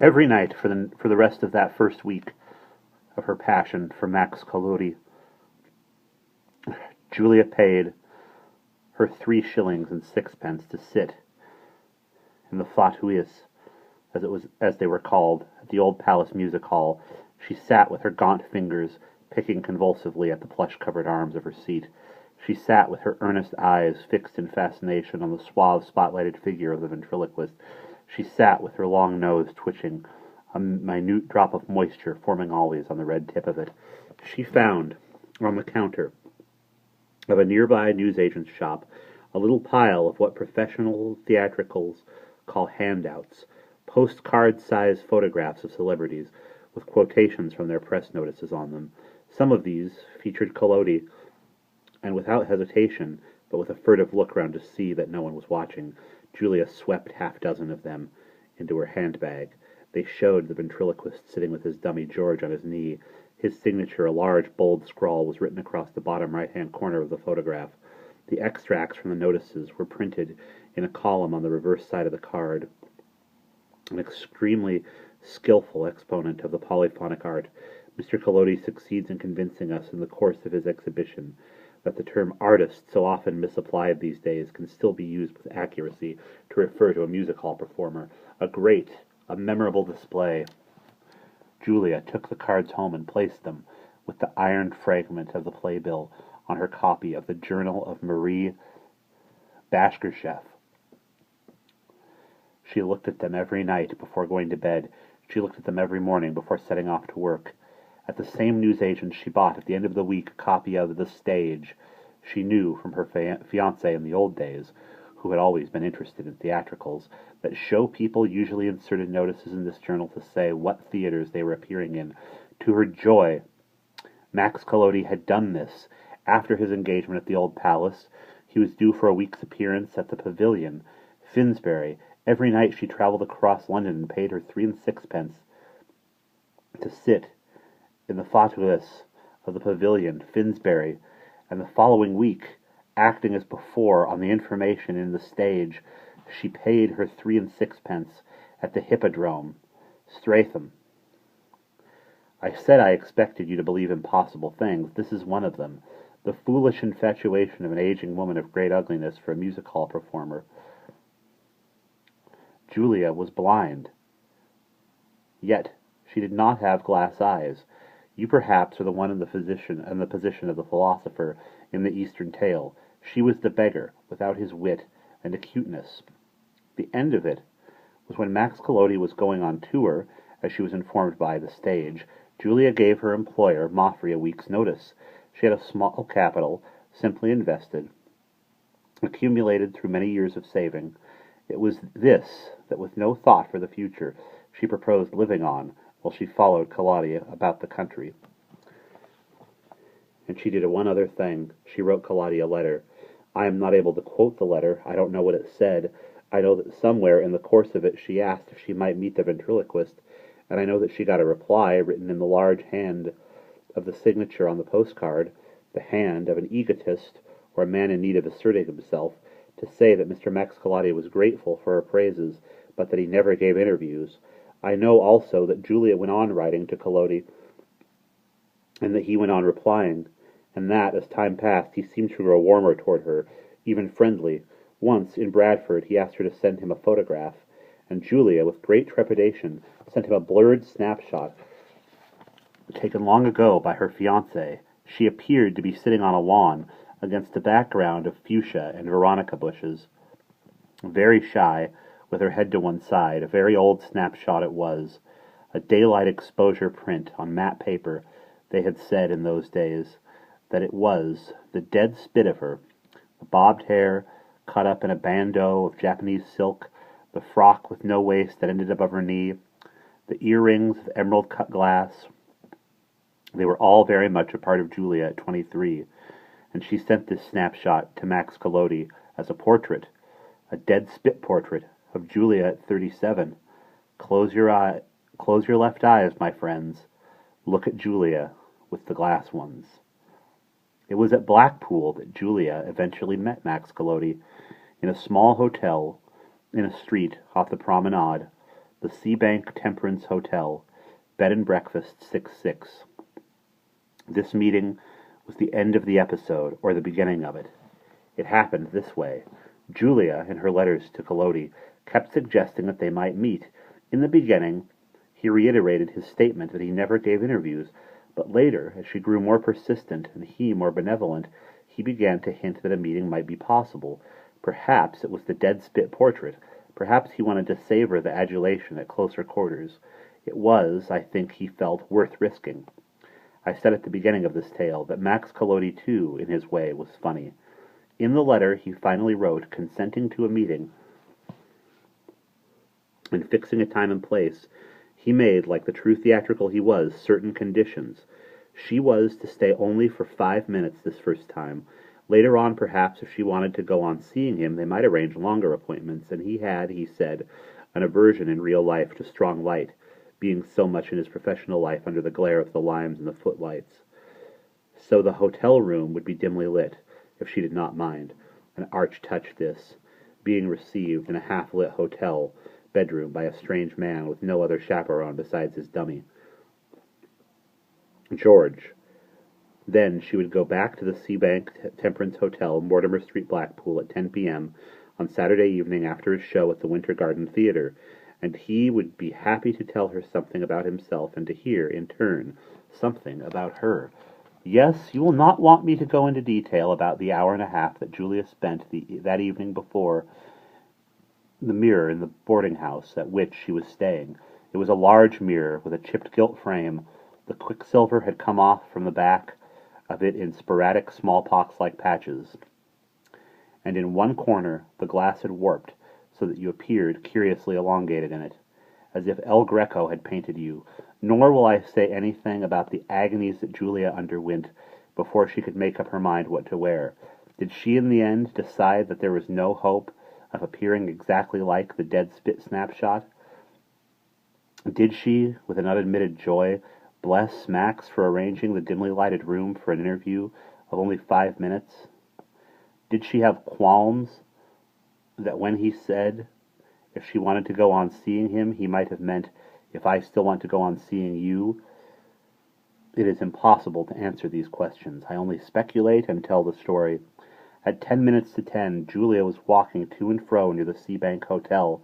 Every night for the rest of that first week of her passion for Max Collodi, Julia paid her 3 shillings and 6pence to sit in the fauteuils, as they were called, at the old Palace Music Hall. She sat with her gaunt fingers picking convulsively at the plush-covered arms of her seat. She sat with her earnest eyes fixed in fascination on the suave, spotlighted figure of the ventriloquist. She sat with her long nose twitching, a minute drop of moisture forming always on the red tip of it. She found, on the counter of a nearby newsagent's shop, a little pile of what professional theatricals call handouts, postcard-sized photographs of celebrities, with quotations from their press notices on them. Some of these featured Collodi, and without hesitation, but with a furtive look round to see that no one was watching, Julia swept half-dozen of them into her handbag. They showed the ventriloquist sitting with his dummy George on his knee. His signature, a large, bold scrawl, was written across the bottom right-hand corner of the photograph. The extracts from the notices were printed in a column on the reverse side of the card. An extremely skillful exponent of the polyphonic art, Mr. Collodi succeeds in convincing us in the course of his exhibition that the term artist, so often misapplied these days, can still be used with accuracy to refer to a music hall performer. A memorable display. Julia took the cards home and placed them, with the iron fragment of the playbill, on her copy of the Journal of Marie Bashkirtseff. She looked at them every night before going to bed. She looked at them every morning before setting off to work. At the same newsagent she bought at the end of the week a copy of The Stage. She knew from her fiancé in the old days, who had always been interested in theatricals, that show people usually inserted notices in this journal to say what theaters they were appearing in. To her joy, Max Collodi had done this. After his engagement at the Old Palace, he was due for a week's appearance at the Pavilion, Finsbury. Every night she travelled across London and paid her 3 and 6pence to sit in the fauteuils of the Pavilion, Finsbury, and the following week, acting as before on the information in The Stage, she paid her 3 and 6pence at the Hippodrome, Streatham. I said I expected you to believe impossible things. This is one of them. The foolish infatuation of an aging woman of great ugliness for a music hall performer. Julia was blind. Yet she did not have glass eyes. You perhaps are the one in the position of the philosopher in the Eastern tale. She was the beggar, without his wit and acuteness. The end of it was when Max Collodi was going on tour, as she was informed by The Stage. Julia gave her employer, Moffrey, a week's notice. She had a small capital, simply invested, accumulated through many years of saving. It was this that, with no thought for the future, she proposed living on while she followed Collodi about the country. And she did one other thing. She wrote Collodi a letter. I am not able to quote the letter. I don't know what it said. I know that somewhere in the course of it she asked if she might meet the ventriloquist, and I know that she got a reply written in the large hand of the signature on the postcard, the hand of an egotist or a man in need of asserting himself, to say that Mr. Max Collodi was grateful for her praises, but that he never gave interviews. I know also that Julia went on writing to Collodi, and that he went on replying, and that, as time passed, he seemed to grow warmer toward her, even friendly. Once, in Bradford, he asked her to send him a photograph, and Julia, with great trepidation, sent him a blurred snapshot taken long ago by her fiancé. She appeared to be sitting on a lawn against a background of fuchsia and veronica bushes. Very shy, with her head to one side, a very old snapshot it was, a daylight exposure print on matte paper. They had said in those days that it was the dead spit of her, the bobbed hair cut up in a bandeau of Japanese silk, the frock with no waist that ended above her knee, the earrings of emerald-cut glass. They were all very much a part of Julia at 23, and she sent this snapshot to Max Collodi as a portrait, a dead spit portrait of Julia at 37. Close your left eyes, my friends. Look at Julia with the glass ones. It was at Blackpool that Julia eventually met Max Collodi, in a small hotel in a street off the promenade, The Seabank Temperance Hotel, bed and breakfast 6-6. This meeting was the end of the episode, or the beginning of it. It happened this way. Julia, in her letters to Collodi, kept suggesting that they might meet. In the beginning, he reiterated his statement that he never gave interviews, but later, as she grew more persistent and he more benevolent, he began to hint that a meeting might be possible. Perhaps it was the dead spit portrait. Perhaps he wanted to savor the adulation at closer quarters. It was, I think he felt, worth risking. I said at the beginning of this tale that Max Collodi, too, in his way, was funny. In the letter he finally wrote, consenting to a meeting and fixing a time and place, he made, like the true theatrical he was, certain conditions. She was to stay only for 5 minutes this first time. Later on, perhaps, if she wanted to go on seeing him, they might arrange longer appointments, and he had, he said, an aversion in real life to strong light, being so much in his professional life under the glare of the limes and the footlights. So the hotel room would be dimly lit, if she did not mind. An arch touch, this, being received in a half-lit hotel bedroom by a strange man with no other chaperone besides his dummy, George. Then she would go back to the Seabank Temperance Hotel, Mortimer Street, Blackpool, at 10 p.m. on Saturday evening after his show at the Winter Garden Theatre, and he would be happy to tell her something about himself and to hear, in turn, something about her. Yes, you will not want me to go into detail about the hour and a half that Julia spent that evening before the mirror in the boarding house at which she was staying. It was a large mirror with a chipped gilt frame. The quicksilver had come off from the back of it in sporadic smallpox-like patches, and in one corner the glass had warped so that you appeared curiously elongated in it, as if El Greco had painted you. Nor will I say anything about the agonies that Julia underwent before she could make up her mind what to wear. Did she in the end decide that there was no hope of appearing exactly like the dead spit snapshot? Did she, with an unadmitted joy, bless Max for arranging the dimly lighted room for an interview of only 5 minutes? Did she have qualms that when he said if she wanted to go on seeing him, he might have meant, if I still want to go on seeing you? It is impossible to answer these questions. I only speculate and tell the story. At 10 minutes to 10, Julia was walking to and fro near the Seabank Hotel,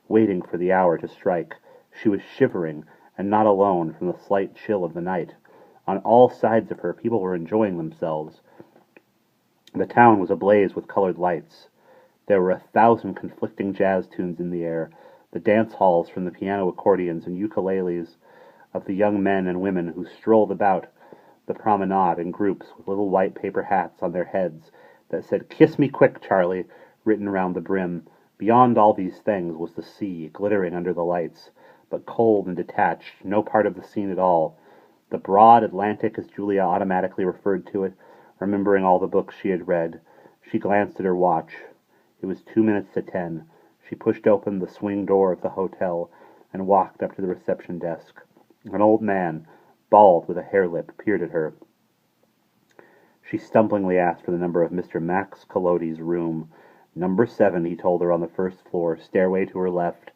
waiting for the hour to strike. She was shivering, and not alone, from the slight chill of the night. On all sides of her, people were enjoying themselves. The town was ablaze with colored lights. There were 1,000 conflicting jazz tunes in the air, the dance halls from the piano accordions and ukuleles of the young men and women who strolled about the promenade in groups with little white paper hats on their heads that said, "Kiss me quick, Charlie," written round the brim. Beyond all these things was the sea, glittering under the lights, but cold and detached, no part of the scene at all. The broad Atlantic, as Julia automatically referred to it, remembering all the books she had read. She glanced at her watch. It was 2 minutes to 10. She pushed open the swing door of the hotel and walked up to the reception desk. An old man, bald with a hare-lip, peered at her. She stumblingly asked for the number of Mr. Max Collodi's room. "Number 7, he told her, on the first floor, stairway to her left.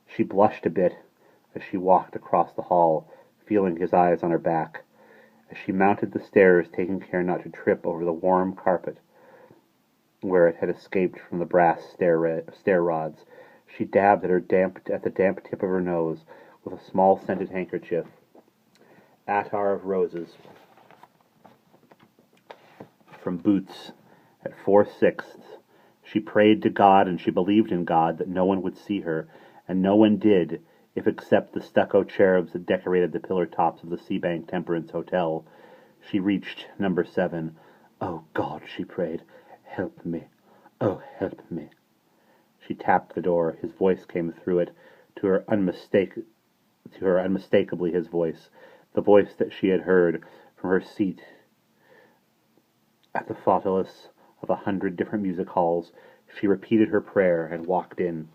She blushed a bit as she walked across the hall, feeling his eyes on her back. As she mounted the stairs, taking care not to trip over the warm carpet where it had escaped from the brass stair rods, she dabbed at the damp tip of her nose with a small scented handkerchief, attar of roses, from Boots at 4/6. She prayed to God, and she believed in God, that no one would see her, and no one did, if except the stucco cherubs that decorated the pillar tops of the Seabank Temperance Hotel. She reached number 7. "Oh, God," she prayed, "help me. Oh, help me." She tapped the door. His voice came through it, to her unmistakably his voice, the voice that she had heard from her seat at the Fautelus of 100 different music halls. She repeated her prayer and walked in.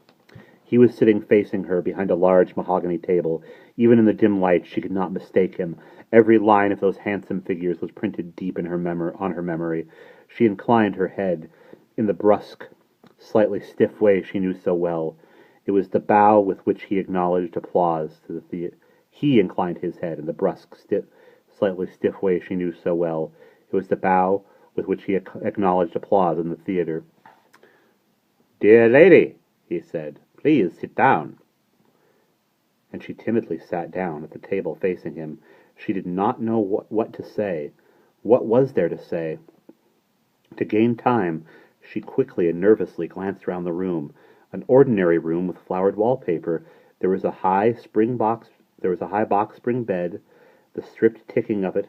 He was sitting facing her behind a large mahogany table. Even in the dim light she could not mistake him. Every line of those handsome figures was printed deep in on her memory. She inclined her head in the brusque, slightly stiff way she knew so well. It was the bow with which he acknowledged applause to the theatre. He inclined his head in the brusque, slightly stiff way she knew so well. It was the bow with which he acknowledged applause in the theatre. "Dear lady," he said, "please sit down." And she timidly sat down at the table facing him. She did not know what to say. What was there to say? To gain time, she quickly and nervously glanced round the room. An ordinary room with flowered wallpaper. There was a high box spring bed, the stripped ticking of it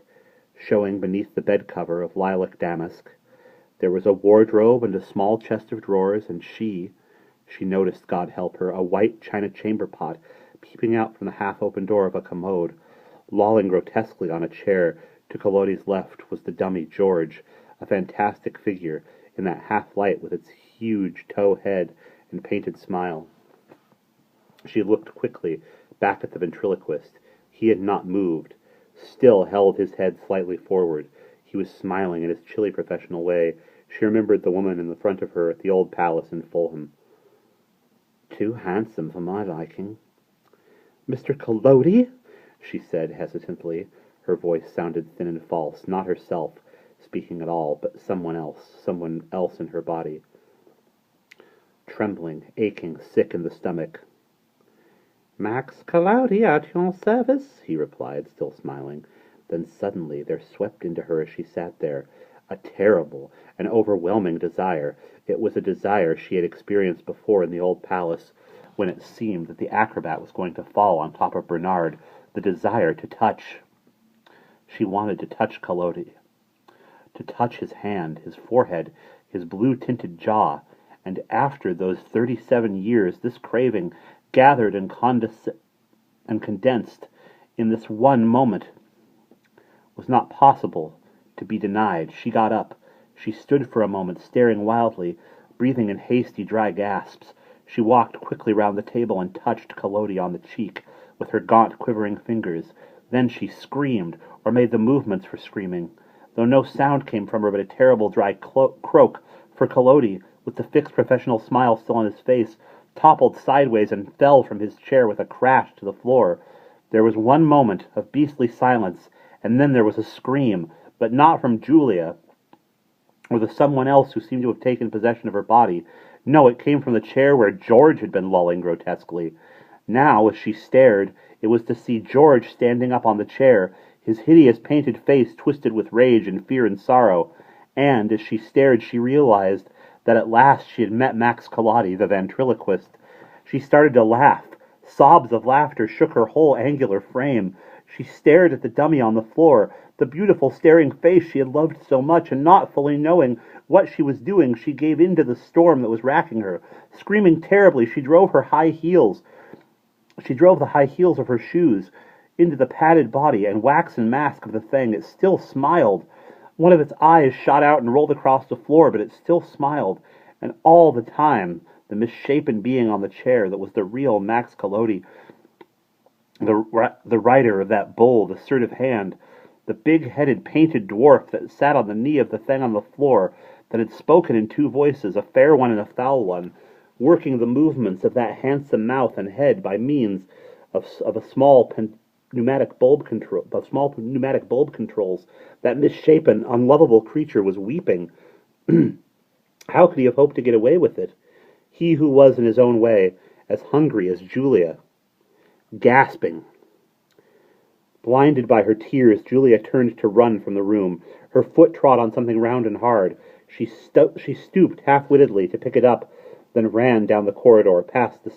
showing beneath the bed cover of lilac damask. There was a wardrobe and a small chest of drawers, and she noticed, God help her, a white china chamber pot peeping out from the half-open door of a commode. Lolling grotesquely on a chair to Collodi's left was the dummy George, a fantastic figure in that half-light with its huge tow head and painted smile. She looked quickly back at the ventriloquist. He had not moved, still held his head slightly forward. He was smiling in his chilly professional way. She remembered the woman in the front of her at the old palace in Fulham. "Too handsome for my liking." "Mr. Collodi?" she said hesitantly. Her voice sounded thin and false, not herself speaking at all, but someone else in her body. Trembling, aching, sick in the stomach. "Max Collodi at your service," he replied, still smiling. Then suddenly there swept into her as she sat there a terrible and overwhelming desire. It was a desire she had experienced before in the old palace, when it seemed that the acrobat was going to fall on top of Bernard. The desire to touch. She wanted to touch Collodi, to touch his hand, his forehead, his blue-tinted jaw. And after those 37 years, this craving gathered and condensed in this one moment was not possible to be denied. She got up. She stood for a moment, staring wildly, breathing in hasty, dry gasps. She walked quickly round the table and touched Collodi on the cheek with her gaunt, quivering fingers. Then she screamed, or made the movements for screaming, though no sound came from her but a terrible, dry croak, for Collodi, with the fixed professional smile still on his face, toppled sideways and fell from his chair with a crash to the floor. There was one moment of beastly silence, and then there was a scream, but not from Julia, or the someone else who seemed to have taken possession of her body. No, it came from the chair where George had been lolling grotesquely. Now, as she stared, it was to see George standing up on the chair, his hideous painted face twisted with rage and fear and sorrow. And, as she stared, she realized that at last she had met Max Collodi, the ventriloquist. She started to laugh. Sobs of laughter shook her whole angular frame. She stared at the dummy on the floor, the beautiful staring face she had loved so much, and not fully knowing what she was doing, she gave in to the storm that was racking her. Screaming terribly, she drove the high heels of her shoes into the padded body and waxen mask of the thing. It still smiled. One of its eyes shot out and rolled across the floor, but it still smiled. And all the time, the misshapen being on the chair that was the real Max Collodi, the writer of that bold, assertive hand, the big-headed, painted dwarf that sat on the knee of the thing on the floor, that had spoken in two voices, a fair one and a foul one, working the movements of that handsome mouth and head by means of small pneumatic bulb controls. That misshapen, unlovable creature was weeping. How could he have hoped to get away with it? He who was, in his own way, as hungry as Julia. Gasping. Blinded by her tears, Julia turned to run from the room. Her foot trod on something round and hard. She stooped half-wittedly to pick it up, then ran down the corridor past the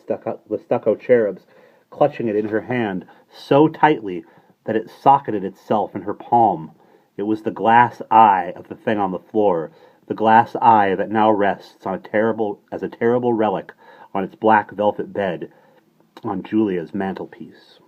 stucco cherubs, clutching it in her hand so tightly that it socketed itself in her palm. It was the glass eye of the thing on the floor, the glass eye that now rests as a terrible relic on its black velvet bed on Julia's mantelpiece.